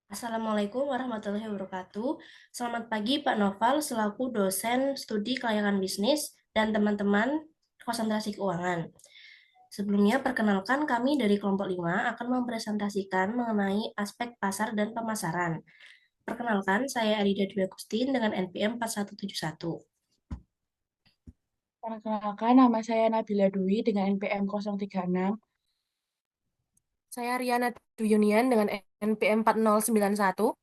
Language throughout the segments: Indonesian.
Assalamualaikum warahmatullahi wabarakatuh. Selamat pagi Pak Noval selaku dosen studi kelayakan bisnis dan teman-teman konsentrasi keuangan. Sebelumnya perkenalkan kami dari kelompok 5 akan mempresentasikan mengenai aspek pasar dan pemasaran. Perkenalkan, saya Arida Dwi Agustin dengan NPM 4171. Perkenalkan, nama saya Nabila Dwi dengan NPM 036. Saya Riana Duyunian dengan NPM 4091.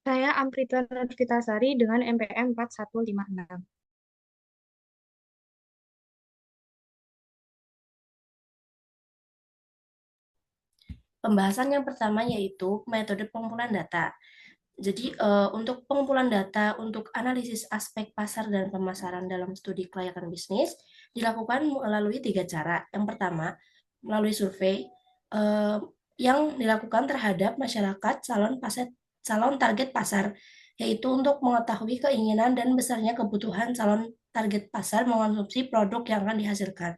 Saya Amrita Nurfitasari dengan MPM 4156. Pembahasan yang pertama yaitu metode pengumpulan data. Jadi, untuk pengumpulan data untuk analisis aspek pasar dan pemasaran dalam studi kelayakan bisnis dilakukan melalui 3 cara. Yang pertama, melalui survei yang dilakukan terhadap masyarakat calon target pasar, yaitu untuk mengetahui keinginan dan besarnya kebutuhan calon target pasar mengonsumsi produk yang akan dihasilkan.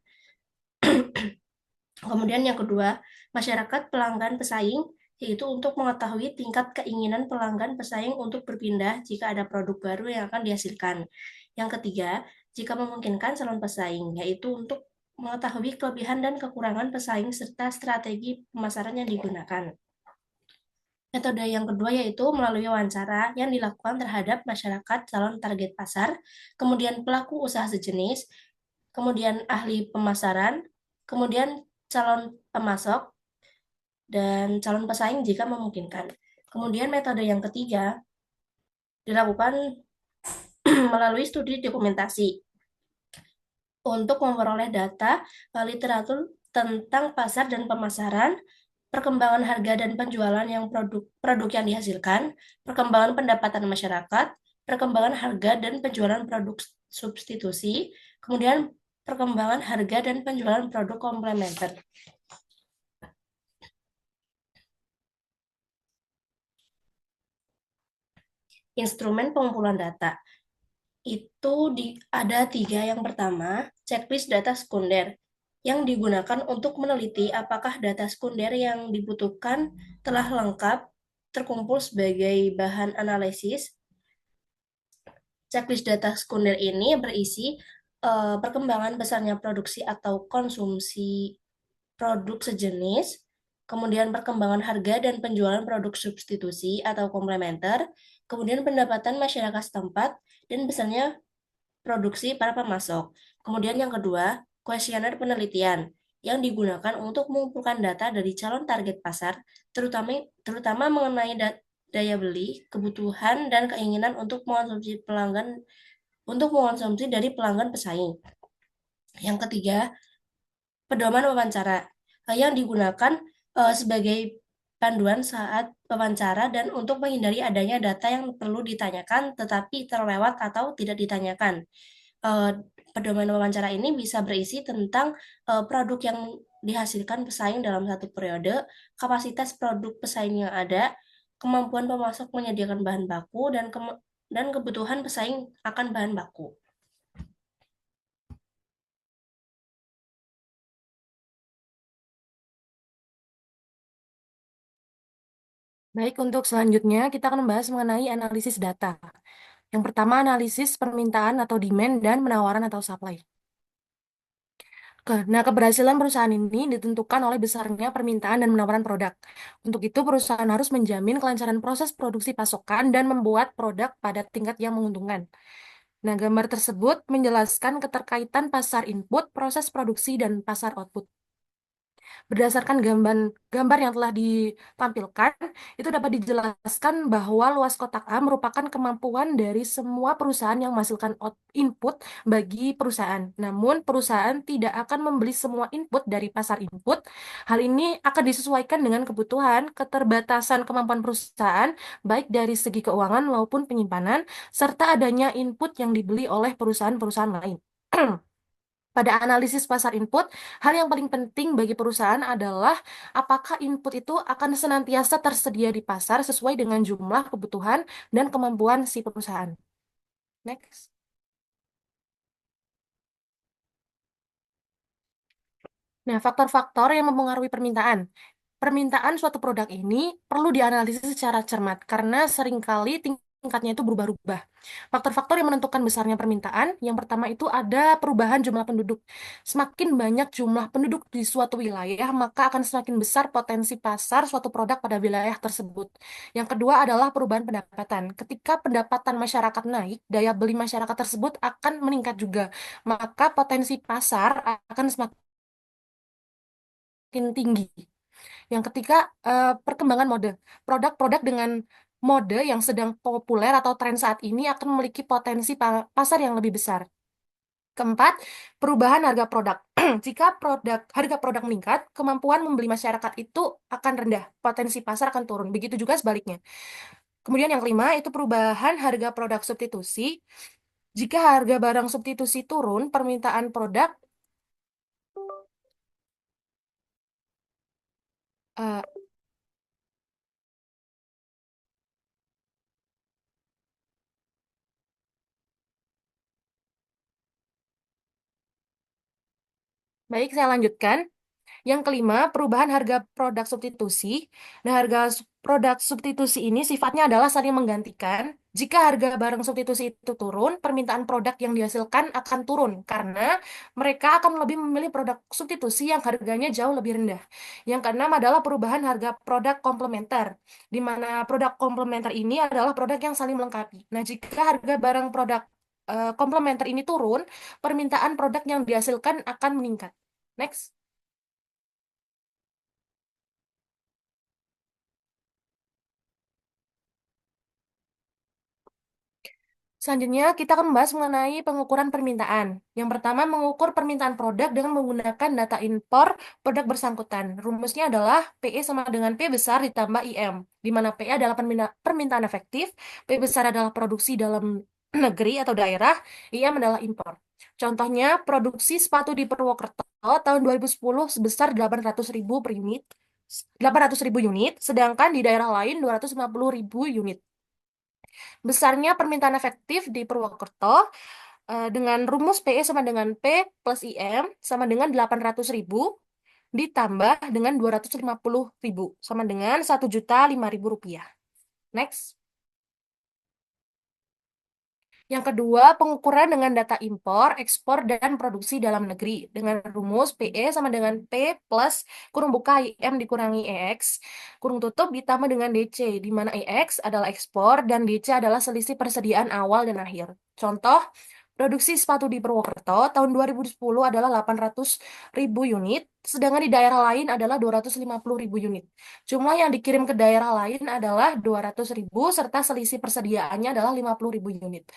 Kemudian yang kedua, masyarakat pelanggan pesaing, yaitu untuk mengetahui tingkat keinginan pelanggan pesaing untuk berpindah jika ada produk baru yang akan dihasilkan. Yang ketiga, jika memungkinkan calon pesaing, yaitu untuk mengetahui kelebihan dan kekurangan pesaing serta strategi pemasaran yang digunakan. Metode yang kedua yaitu melalui wawancara yang dilakukan terhadap masyarakat calon target pasar, kemudian pelaku usaha sejenis, kemudian ahli pemasaran, kemudian calon pemasok, dan calon pesaing jika memungkinkan. Kemudian metode yang ketiga dilakukan melalui studi dokumentasi untuk memperoleh data literatur tentang pasar dan pemasaran, perkembangan harga dan penjualan yang produk yang dihasilkan, perkembangan pendapatan masyarakat, perkembangan harga dan penjualan produk substitusi, kemudian perkembangan harga dan penjualan produk komplementer. Instrumen pengumpulan data itu ada 3. Yang pertama, checklist data sekunder yang digunakan untuk meneliti apakah data sekunder yang dibutuhkan telah lengkap terkumpul sebagai bahan analisis. Checklist data sekunder ini berisi perkembangan besarnya produksi atau konsumsi produk sejenis, kemudian perkembangan harga dan penjualan produk substitusi atau komplementer, kemudian pendapatan masyarakat setempat, dan besarnya produksi para pemasok. Kemudian yang kedua, kuesioner penelitian yang digunakan untuk mengumpulkan data dari calon target pasar, terutama mengenai daya beli, kebutuhan, dan keinginan untuk mengonsumsi dari pelanggan pesaing. Yang ketiga, pedoman wawancara yang digunakan sebagai panduan saat wawancara dan untuk menghindari adanya data yang perlu ditanyakan tetapi terlewat atau tidak ditanyakan. Pedoman wawancara ini bisa berisi tentang produk yang dihasilkan pesaing dalam satu periode, kapasitas produk pesaing yang ada, kemampuan pemasok menyediakan bahan baku, dan kebutuhan pesaing akan bahan baku. Baik, untuk selanjutnya kita akan membahas mengenai analisis data. Yang pertama, analisis permintaan atau demand dan penawaran atau supply. Nah, keberhasilan perusahaan ini ditentukan oleh besarnya permintaan dan penawaran produk. Untuk itu, perusahaan harus menjamin kelancaran proses produksi pasokan dan membuat produk pada tingkat yang menguntungkan. Nah, gambar tersebut menjelaskan keterkaitan pasar input, proses produksi, dan pasar output. Berdasarkan gambar yang telah ditampilkan, itu dapat dijelaskan bahwa luas kotak A merupakan kemampuan dari semua perusahaan yang menghasilkan input bagi perusahaan. Namun, perusahaan tidak akan membeli semua input dari pasar input. Hal ini akan disesuaikan dengan kebutuhan, keterbatasan kemampuan perusahaan, baik dari segi keuangan maupun penyimpanan, serta adanya input yang dibeli oleh perusahaan-perusahaan lain. Pada analisis pasar input, hal yang paling penting bagi perusahaan adalah apakah input itu akan senantiasa tersedia di pasar sesuai dengan jumlah kebutuhan dan kemampuan si perusahaan. Next. Nah, faktor-faktor yang mempengaruhi permintaan. permintaan suatu produk ini perlu dianalisis secara cermat karena seringkali tingkatnya itu berubah-ubah. Faktor-faktor yang menentukan besarnya permintaan, yang pertama itu ada perubahan jumlah penduduk. Semakin banyak jumlah penduduk di suatu wilayah, maka akan semakin besar potensi pasar suatu produk pada wilayah tersebut. Yang kedua adalah perubahan pendapatan. Ketika pendapatan masyarakat naik, daya beli masyarakat tersebut akan meningkat juga. Maka potensi pasar akan semakin tinggi. Yang ketiga, perkembangan mode. Produk-produk dengan mode yang sedang populer atau tren saat ini akan memiliki potensi pasar yang lebih besar. Keempat, perubahan harga produk. Jika harga produk meningkat, kemampuan membeli masyarakat itu akan rendah, potensi pasar akan turun. Begitu juga sebaliknya. Kemudian yang kelima, itu perubahan harga produk substitusi. Jika harga barang substitusi turun, permintaan produk eh, baik, saya lanjutkan. Yang kelima, perubahan harga produk substitusi. Nah, produk substitusi ini sifatnya adalah saling menggantikan. Jika harga barang substitusi itu turun, permintaan produk yang dihasilkan akan turun karena mereka akan lebih memilih produk substitusi yang harganya jauh lebih rendah. Yang keenam adalah perubahan harga produk komplementer, di mana produk komplementer ini adalah produk yang saling melengkapi. Nah, jika harga barang produk komplementer ini turun, permintaan produk yang dihasilkan akan meningkat. Next. Selanjutnya, kita akan membahas mengenai pengukuran permintaan. Yang pertama, mengukur permintaan produk dengan menggunakan data impor produk bersangkutan. Rumusnya adalah PE sama dengan P besar ditambah IM, di mana PE adalah permintaan efektif, P besar adalah produksi dalam negeri atau daerah, IM adalah impor. Contohnya, produksi sepatu di Purwokerto tahun 2010 sebesar 800.000 per unit, 800.000 unit, sedangkan di daerah lain 250.000 unit. Besarnya permintaan efektif di Purwokerto dengan rumus PE sama dengan P plus IM sama dengan 800.000 ditambah dengan 250.000 sama dengan 1.005.000 rupiah. Next. Yang kedua, pengukuran dengan data impor, ekspor, dan produksi dalam negeri dengan rumus PE sama dengan P plus kurung buka IM dikurangi EX, kurung tutup ditambah dengan DC, di mana EX adalah ekspor dan DC adalah selisih persediaan awal dan akhir. Contoh, produksi sepatu di Purwokerto tahun 2010 adalah 800.000 unit, sedangkan di daerah lain adalah 250.000 unit. Jumlah yang dikirim ke daerah lain adalah 200.000, serta selisih persediaannya adalah 50.000 unit.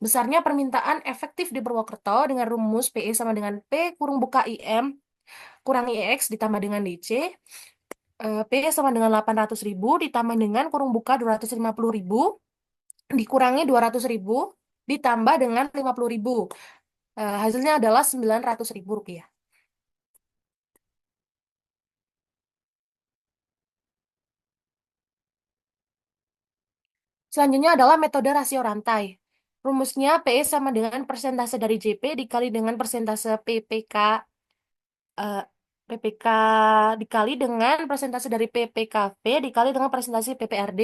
Besarnya permintaan efektif di Purwokerto dengan rumus PE sama dengan P kurung buka IM kurangi EX ditambah dengan DC. PE sama dengan 800.000 ditambah dengan kurung buka 250.000 dikurangi 200.000 ditambah dengan 50.000. Hasilnya adalah 900.000 rupiah. Selanjutnya adalah metode rasio rantai. Rumusnya PE sama dengan persentase dari JP dikali dengan persentase PPK eh, PPK dikali dengan persentase dari PPKV dikali dengan persentase PPRD.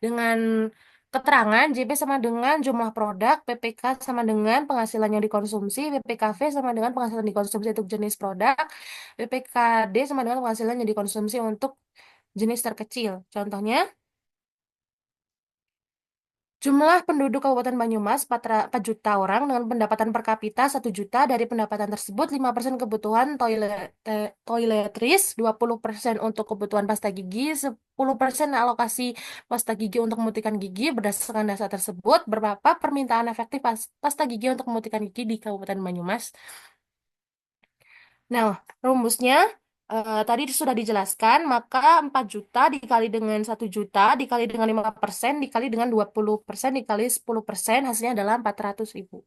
Dengan keterangan JP sama dengan jumlah produk, PPK sama dengan penghasilan yang dikonsumsi, PPKV sama dengan penghasilan dikonsumsi untuk jenis produk, PPKD sama dengan penghasilan yang dikonsumsi untuk jenis terkecil. Contohnya, jumlah penduduk Kabupaten Banyumas 4 juta orang dengan pendapatan per kapita 1 juta. Dari pendapatan tersebut 5% kebutuhan toiletries, 20% untuk kebutuhan pasta gigi, 10% alokasi pasta gigi untuk memutihkan gigi. Berdasarkan data tersebut, berapa permintaan efektif pasta gigi untuk memutihkan gigi di Kabupaten Banyumas? Nah, rumusnya tadi sudah dijelaskan, maka 4 juta dikali dengan 1 juta, dikali dengan 5%, dikali dengan 20%, dikali 10%, hasilnya adalah 400.000.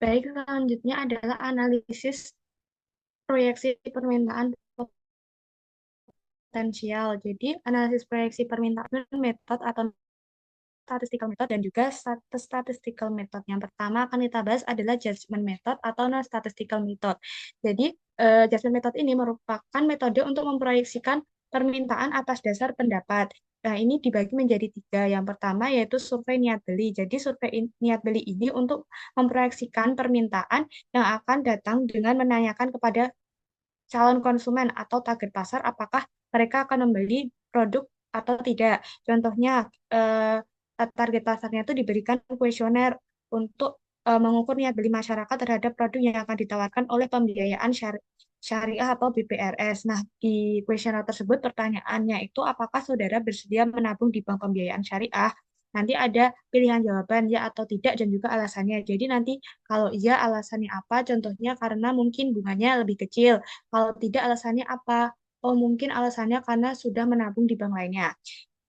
Baik, selanjutnya adalah analisis proyeksi permintaan potensial. Jadi, analisis proyeksi permintaan metode atau statistical method dan juga statistical method. Yang pertama akan kita bahas adalah judgment method atau non-statistical method. Jadi, judgment method ini merupakan metode untuk memproyeksikan permintaan atas dasar pendapat. Nah, ini dibagi menjadi 3. Yang pertama yaitu survei niat beli. Jadi, survei niat beli ini untuk memproyeksikan permintaan yang akan datang dengan menanyakan kepada calon konsumen atau target pasar apakah mereka akan membeli produk atau tidak. Contohnya, target pasarnya itu diberikan kuesioner untuk mengukur niat beli masyarakat terhadap produk yang akan ditawarkan oleh pembiayaan syariah atau BPRS. Nah, di kuesioner tersebut pertanyaannya itu apakah saudara bersedia menabung di bank pembiayaan syariah? Nanti ada pilihan jawaban ya atau tidak dan juga alasannya. Jadi nanti kalau iya alasannya apa? Contohnya karena mungkin bunganya lebih kecil. Kalau tidak alasannya apa? Oh, mungkin alasannya karena sudah menabung di bank lainnya.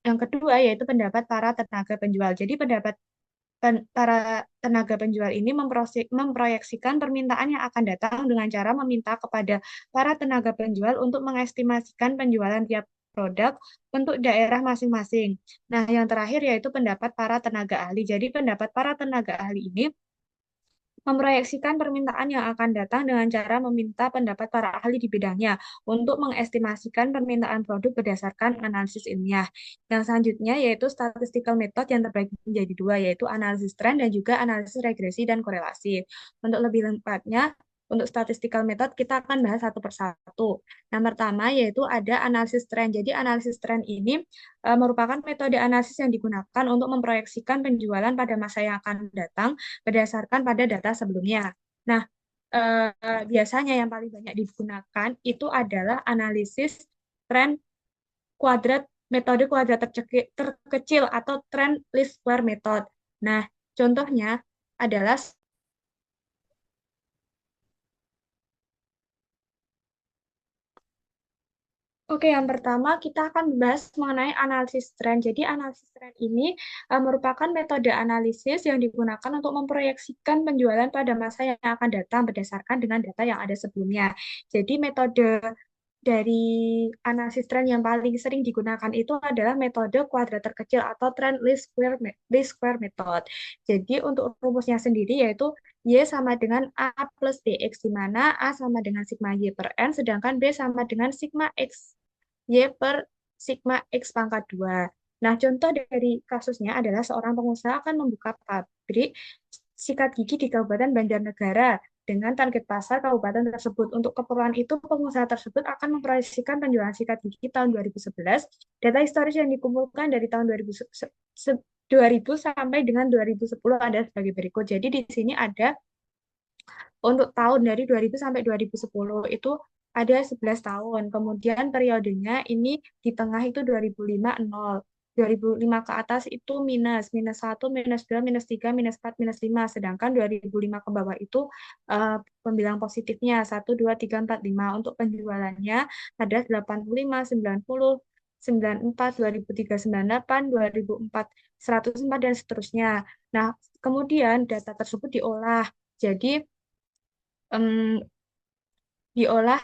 Yang kedua yaitu pendapat para tenaga penjual. Jadi pendapat para tenaga penjual ini memproyeksikan permintaan yang akan datang dengan cara meminta kepada para tenaga penjual untuk mengestimasikan penjualan tiap produk untuk daerah masing-masing. Nah, yang terakhir yaitu pendapat para tenaga ahli. Jadi pendapat para tenaga ahli ini memproyeksikan permintaan yang akan datang dengan cara meminta pendapat para ahli di bidangnya untuk mengestimasikan permintaan produk berdasarkan analisis ilmiah. Yang selanjutnya yaitu statistical method yang terbagi menjadi 2, yaitu analisis tren dan juga analisis regresi dan korelasi. Untuk lebih lengkapnya, untuk statistical method kita akan bahas satu persatu. Yang pertama yaitu ada analisis tren. Jadi analisis tren ini merupakan metode analisis yang digunakan untuk memproyeksikan penjualan pada masa yang akan datang berdasarkan pada data sebelumnya. Nah, biasanya yang paling banyak digunakan itu adalah analisis tren kuadrat, metode kuadrat terkecil atau trend least square method. Nah, contohnya adalah Oke, yang pertama kita akan membahas mengenai analisis tren. Jadi analisis tren ini merupakan metode analisis yang digunakan untuk memproyeksikan penjualan pada masa yang akan datang berdasarkan dengan data yang ada sebelumnya. Jadi metode dari analisis tren yang paling sering digunakan itu adalah metode kuadrat terkecil atau trend least square method. Jadi untuk rumusnya sendiri yaitu Y sama dengan A plus BX, di mana A sama dengan sigma Y per N, sedangkan B sama dengan sigma X Y per sigma X pangkat 2. Nah, contoh dari kasusnya adalah seorang pengusaha akan membuka pabrik sikat gigi di Kabupaten Banjarnegara dengan target pasar kabupaten tersebut. Untuk keperluan itu, pengusaha tersebut akan memproyeksikan penjualan sikat gigi tahun 2011. Data historis yang dikumpulkan dari tahun 2000 sampai dengan 2010 ada sebagai berikut. Jadi di sini ada untuk tahun dari 2000 sampai 2010 itu ada 11 tahun. Kemudian periodenya ini di tengah itu 2005 0. 2005 ke atas itu minus 1, minus 2, minus 3, minus 4, minus 5. Sedangkan 2005 ke bawah itu pembilang positifnya 1, 2, 3, 4, 5. Untuk penjualannya ada 85, 90, 94, 2003, 98, 2004, 104, dan seterusnya. Nah, kemudian data tersebut diolah. Jadi, diolah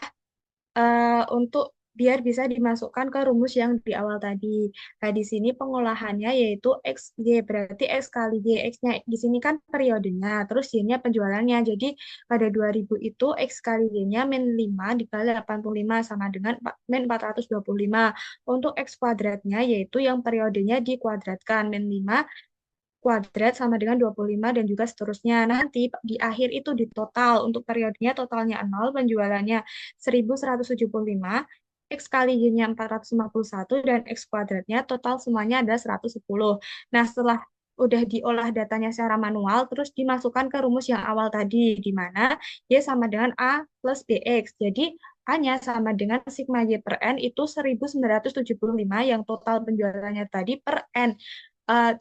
untuk biar bisa dimasukkan ke rumus yang di awal tadi. Nah, di sini pengolahannya yaitu X, Y, berarti X kali Y. X-nya di sini kan periodenya, terus Y-nya penjualannya. Jadi pada 2000 itu X kali Y-nya min 5 dikali 85 sama dengan min 425. Untuk X kuadratnya yaitu yang periodenya dikuadratkan, min 5 kuadrat sama dengan 25 dan juga seterusnya. Nanti di akhir itu di total, untuk periodenya totalnya 0, penjualannya 1175, X kali Y-nya 451, dan X kuadratnya total semuanya ada 110. Nah, setelah udah diolah datanya secara manual, terus dimasukkan ke rumus yang awal tadi, di mana Y sama dengan A plus BX. Jadi, A-nya sama dengan sigma Y per N itu 1975 yang total penjualannya tadi per N.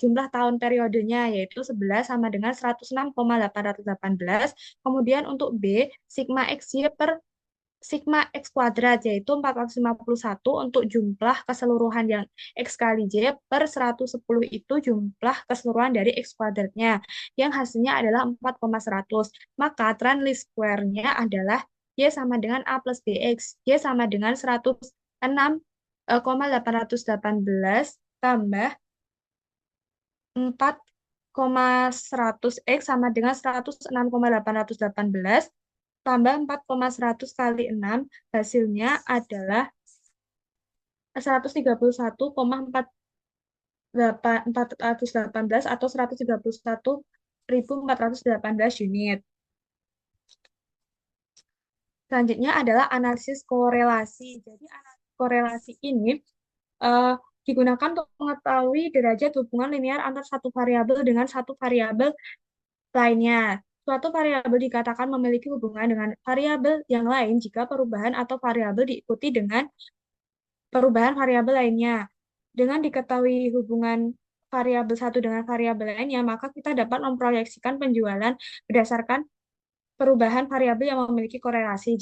Jumlah tahun periodenya yaitu 11 sama dengan 106,818. Kemudian untuk B, sigma XY per sigma X kuadrat yaitu 451 untuk jumlah keseluruhan yang X kali Y per 110 itu jumlah keseluruhan dari X kuadratnya yang hasilnya adalah 4,100. Maka trend least square-nya adalah Y sama dengan A plus BX. Y sama dengan 106,818 tambah 4,100X sama dengan 106,818 tambah 4,100 kali 6, hasilnya adalah 131,418 atau 131.418 unit. Selanjutnya adalah analisis korelasi. Jadi analisis korelasi ini eh, digunakan untuk mengetahui derajat hubungan linear antar satu variabel dengan satu variabel lainnya. Suatu variabel dikatakan memiliki hubungan dengan variabel yang lain jika perubahan atau variabel diikuti dengan perubahan variabel lainnya. Dengan diketahui hubungan variabel satu dengan variabel lainnya, maka kita dapat memproyeksikan penjualan berdasarkan perubahan variabel yang memiliki korelasi.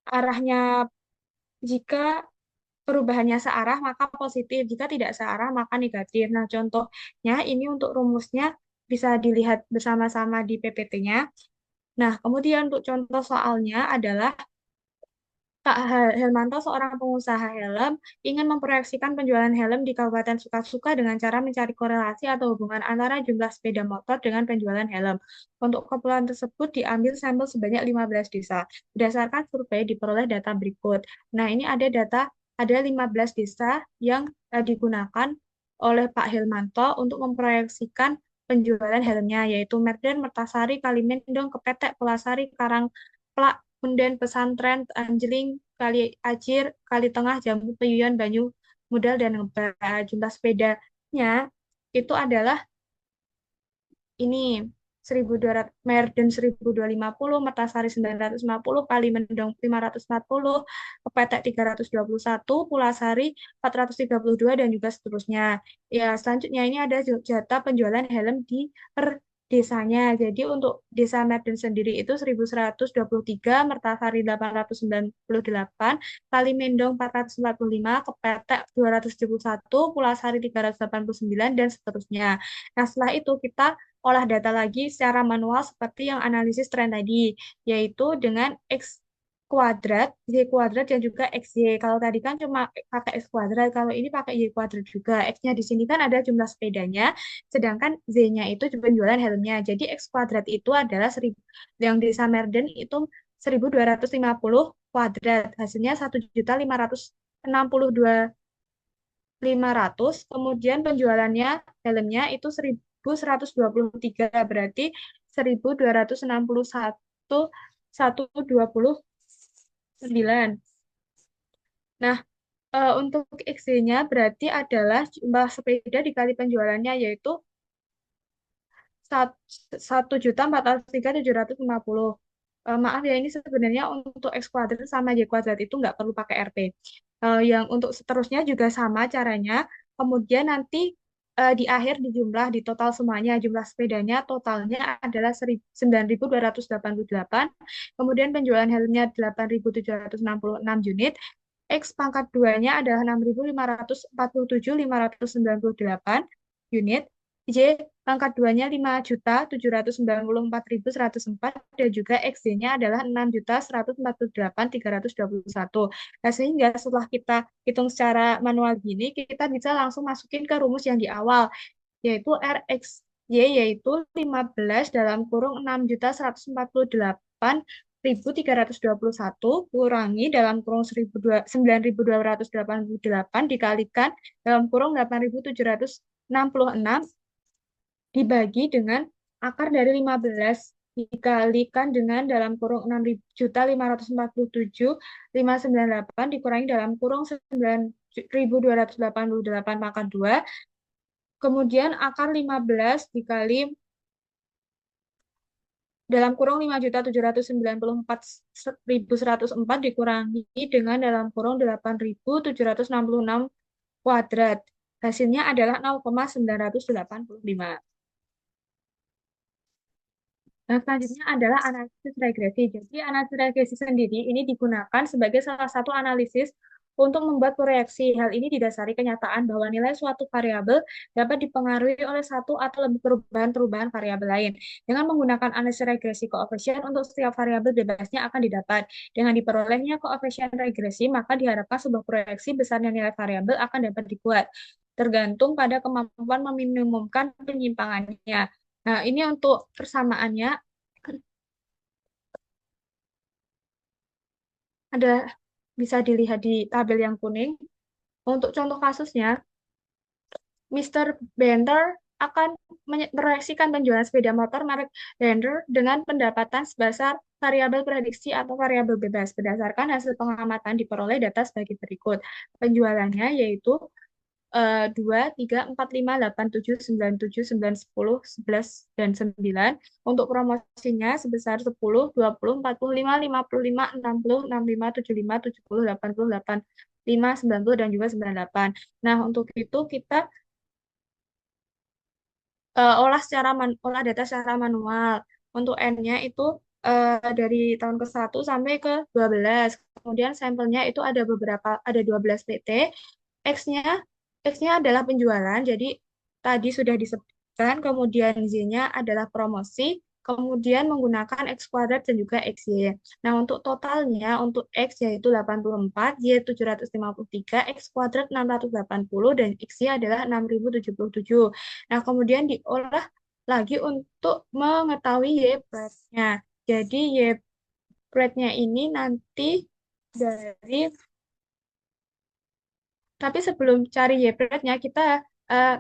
Arahnya, jika perubahannya searah, maka positif. Jika tidak searah, maka negatif. Nah, contohnya ini untuk rumusnya bisa dilihat bersama-sama di PPT-nya. Nah, kemudian untuk contoh soalnya adalah Pak Helmanto, seorang pengusaha helm, ingin memproyeksikan penjualan helm di Kabupaten Sukasuka dengan cara mencari korelasi atau hubungan antara jumlah sepeda motor dengan penjualan helm. Untuk kepulauan tersebut diambil sampel sebanyak 15 desa. Berdasarkan survei diperoleh data berikut. Nah, ini ada 15 desa yang digunakan oleh Pak Helmanto untuk memproyeksikan penjualan helmnya, yaitu Merden, Mertasari, Kalimendong, Kepetek, Pulasari, Karangplak, Punden, Pesantren, Anjeling, Kali Acir, Kali Tengah, Jambu, Peyuyan, Banyu, Mudal, dan Ngebah. Jumlah sepedanya itu adalah ini 1.200, Merden 1.250, Mertasari 950, Kalimendong 540, Kepetek 321, Pulasari 432, dan juga seterusnya. Ya, selanjutnya ini ada jatah penjualan helm di per desanya. Jadi untuk desa Merden sendiri itu 1.123, Mertasari 898, Kalimendong 445, Kepetek 271, Pulasari 389, dan seterusnya. Nah, setelah itu kita olah data lagi secara manual seperti yang analisis tren tadi, yaitu dengan X kuadrat, Y kuadrat, dan juga XY. Kalau tadi kan cuma pakai X kuadrat, kalau ini pakai Y kuadrat juga. X-nya di sini kan ada jumlah sepedanya, sedangkan Z-nya itu penjualan helmnya. Jadi X kuadrat itu adalah 1.000, yang di Samerden itu 1.250 kuadrat. Hasilnya 1.562.500. Kemudian penjualannya helmnya itu 1.123, berarti 1.261.129. Nah, untuk XZ-nya berarti adalah jumlah sepeda dikali penjualannya, yaitu 1.403.750. Maaf ya, ini sebenarnya untuk X kuadrat sama Y kuadrat itu nggak perlu pakai RT. Yang untuk seterusnya juga sama caranya. Kemudian nanti di akhir di total semuanya, jumlah sepedanya totalnya adalah 9.288. Kemudian penjualan helmnya 8.766 unit. X pangkat 2-nya adalah 6.547.598 unit. J pangkat 2-nya 5.794.104, dan juga XD-nya adalah 6.148.321. Nah, sehingga setelah kita hitung secara manual gini, kita bisa langsung masukin ke rumus yang di awal, yaitu RXY, yaitu 15 dalam kurung 6.148.321 kurangi dalam kurung 9.288 dikalikan dalam kurung 8.766 dibagi dengan akar dari 15 dikalikan dengan dalam kurung 6.547.598 dikurangi dalam kurung 9.288 pangkat 2. Kemudian akar 15 dikali dalam kurung 5.794.104 dikurangi dengan dalam kurung 8.766 kuadrat. Hasilnya adalah 0,985. Nah, selanjutnya adalah analisis regresi. Jadi, analisis regresi sendiri ini digunakan sebagai salah satu analisis untuk membuat proyeksi. Hal ini didasari kenyataan bahwa nilai suatu variabel dapat dipengaruhi oleh satu atau lebih perubahan-perubahan variabel lain. Dengan menggunakan analisis regresi koefisien untuk setiap variabel bebasnya akan didapat. Dengan diperolehnya koefisien regresi, maka diharapkan sebuah proyeksi besarnya nilai variabel akan dapat dibuat. tergantung pada kemampuan meminimumkan penyimpangannya. Nah, ini untuk persamaannya ada bisa dilihat di tabel yang kuning. Untuk contoh kasusnya, Mr. Bender akan meproyeksikan penjualan sepeda motor merek Bender dengan pendapatan sebesar variabel prediksi atau variabel bebas berdasarkan hasil pengamatan diperoleh data sebagai berikut. Penjualannya yaitu 2, 3, 4, 5, 8, 7, 9, 7, 9, 10, 11, dan 9. Untuk promosinya sebesar 10, 20, 45, 55, 60, 65, 75, 70, 80, 85, 90, dan juga 98. Nah, untuk itu kita olah data secara manual. Untuk N-nya itu dari tahun ke-1 sampai ke-12. Kemudian sampelnya itu ada 12 PT. X-nya X-nya adalah penjualan. Jadi tadi sudah disebutkan, kemudian Z-nya adalah promosi, kemudian menggunakan X kuadrat dan juga XY. Nah, untuk totalnya untuk X yaitu 84, Y 753, X kuadrat 680, dan XY adalah 6077. Nah, kemudian diolah lagi untuk mengetahui Y prime-nya. Jadi Y prime-nya ini nanti dari tapi sebelum cari Y prime-nya kita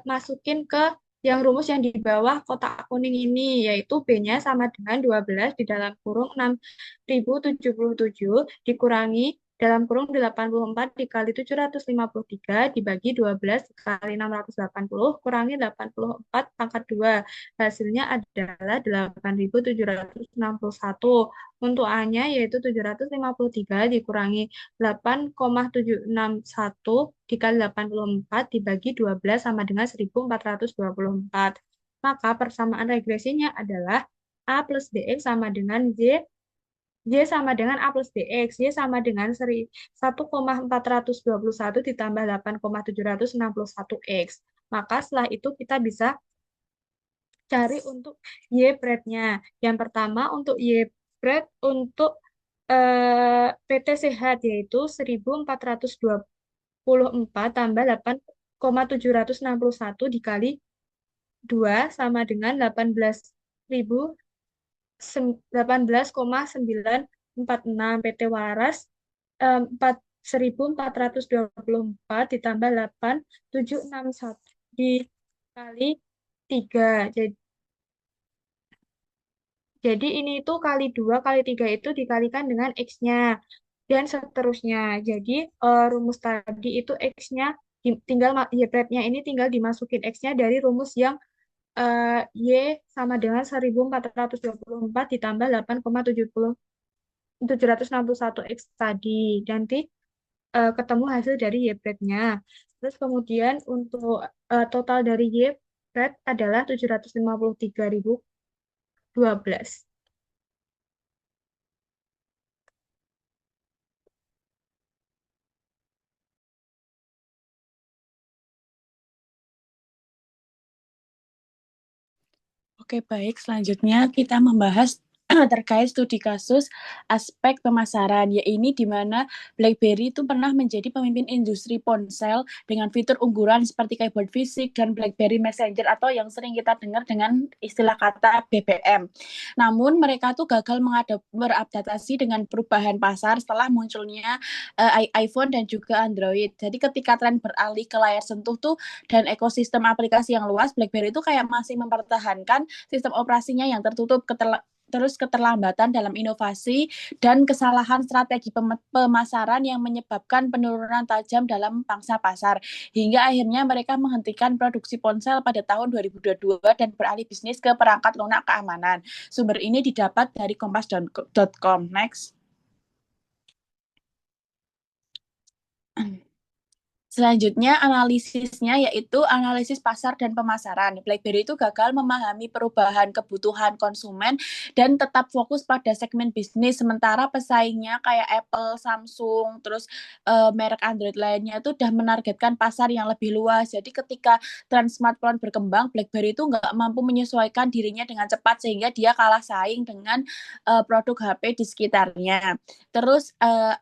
masukin ke yang rumus yang di bawah kotak kuning ini, yaitu B-nya sama dengan 12 di dalam kurung 6077 dikurangi dalam kurung 84 dikali 753 dibagi 12 dikali 680 kurangi 84 pangkat 2. Hasilnya adalah 8761. Untuk A-nya yaitu 753 dikurangi 8,761 dikali 84 dibagi 12 sama dengan 1424. Maka persamaan regresinya adalah A plus DX sama dengan Y sama dengan A plus DX. Y sama dengan 1,421 ditambah 8,761 X. Maka setelah itu kita bisa cari untuk Y prime-nya. Yang pertama untuk Y prime untuk PT Sehat yaitu 1424 tambah 8,761 dikali 2 sama dengan 18,946 PT Waras 1424 ditambah 8761 dikali 3. Jadi ini itu kali 2 kali 3 itu dikalikan dengan X-nya. Dan seterusnya. Jadi rumus tadi itu X-nya tinggal Y prime-nya ini tinggal dimasukin X-nya dari rumus yang Y sama dengan 1424 ditambah 8,761 X tadi. Nanti ketemu hasil dari Y prime-nya. Terus kemudian untuk total dari Y prime adalah 753.012. Oke, baik. Selanjutnya kita membahas terkait studi kasus aspek pemasaran, yaitu di mana BlackBerry itu pernah menjadi pemimpin industri ponsel dengan fitur unggulan seperti keyboard fisik dan BlackBerry Messenger atau yang sering kita dengar dengan istilah kata BBM. Namun mereka tuh gagal beradaptasi dengan perubahan pasar setelah munculnya iPhone dan juga Android. Jadi ketika tren beralih ke layar sentuh tuh dan ekosistem aplikasi yang luas, BlackBerry itu kayak masih mempertahankan sistem operasinya yang tertutup, terus keterlambatan dalam inovasi dan kesalahan strategi pemasaran yang menyebabkan penurunan tajam dalam pangsa pasar hingga akhirnya mereka menghentikan produksi ponsel pada tahun 2022 dan beralih bisnis ke perangkat lunak keamanan. Sumber ini didapat dari kompas.com. Next. Selanjutnya analisisnya yaitu analisis pasar dan pemasaran. BlackBerry itu gagal memahami perubahan kebutuhan konsumen dan tetap fokus pada segmen bisnis, sementara pesaingnya kayak Apple, Samsung, terus merek Android lainnya itu udah menargetkan pasar yang lebih luas. Jadi ketika tren smartphone berkembang, BlackBerry itu nggak mampu menyesuaikan dirinya dengan cepat sehingga dia kalah saing dengan produk HP di sekitarnya. Terus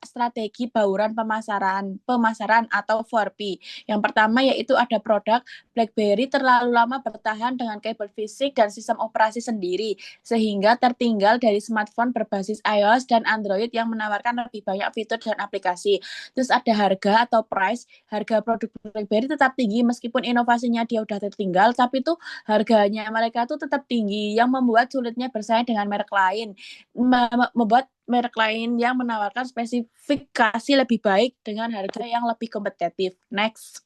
strategi bauran pemasaran atau 4P. Yang pertama yaitu ada produk BlackBerry terlalu lama bertahan dengan kabel fisik dan sistem operasi sendiri, sehingga tertinggal dari smartphone berbasis iOS dan Android yang menawarkan lebih banyak fitur dan aplikasi. Terus ada harga atau price, harga produk BlackBerry tetap tinggi meskipun inovasinya dia udah tertinggal, tapi tuh harganya mereka tuh tetap tinggi yang membuat sulitnya bersaing dengan merek lain, membuat merek lain yang menawarkan spesifikasi lebih baik dengan harga yang lebih kompetitif. Next.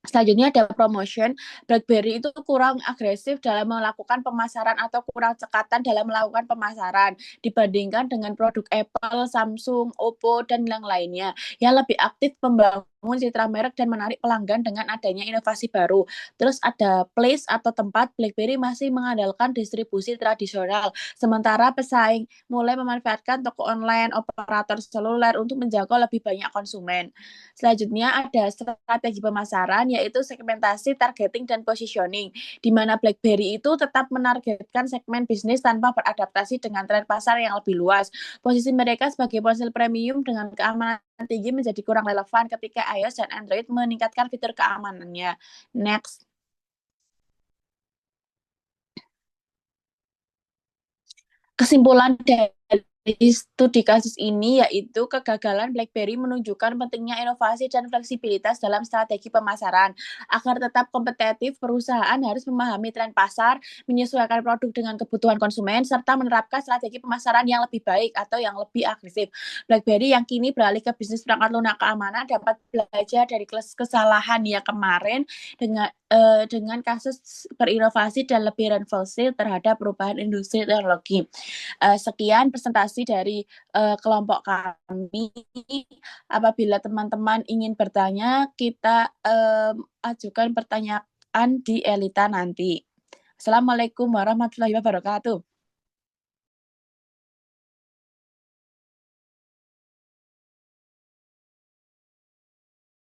Selanjutnya ada promotion. BlackBerry itu kurang agresif dalam melakukan pemasaran atau kurang cekatan dalam melakukan pemasaran dibandingkan dengan produk Apple, Samsung, Oppo, dan yang lainnya yang lebih aktif membangun citra merek dan menarik pelanggan dengan adanya inovasi baru. Terus ada place atau tempat. BlackBerry masih mengandalkan distribusi tradisional, sementara pesaing mulai memanfaatkan toko online, operator seluler untuk menjangkau lebih banyak konsumen. Selanjutnya ada strategi pemasaran, yaitu segmentasi, targeting, dan positioning, di mana BlackBerry itu tetap menargetkan segmen bisnis tanpa beradaptasi dengan tren pasar yang lebih luas. Posisi mereka sebagai ponsel premium dengan keamanan tinggi menjadi kurang relevan ketika iOS dan Android meningkatkan fitur keamanannya. Next. Kesimpulan dari studi kasus ini yaitu kegagalan BlackBerry menunjukkan pentingnya inovasi dan fleksibilitas dalam strategi pemasaran. Agar tetap kompetitif, perusahaan harus memahami tren pasar, menyesuaikan produk dengan kebutuhan konsumen, serta menerapkan strategi pemasaran yang lebih baik atau yang lebih agresif. BlackBerry yang kini beralih ke bisnis perangkat lunak keamanan dapat belajar dari kesalahan yang kemarin dengan kasus berinovasi dan lebih responsif terhadap perubahan industri teknologi. Sekian presentasi dari kelompok kami. Apabila teman-teman ingin bertanya, kita ajukan pertanyaan di Elita nanti. Assalamualaikum warahmatullahi wabarakatuh.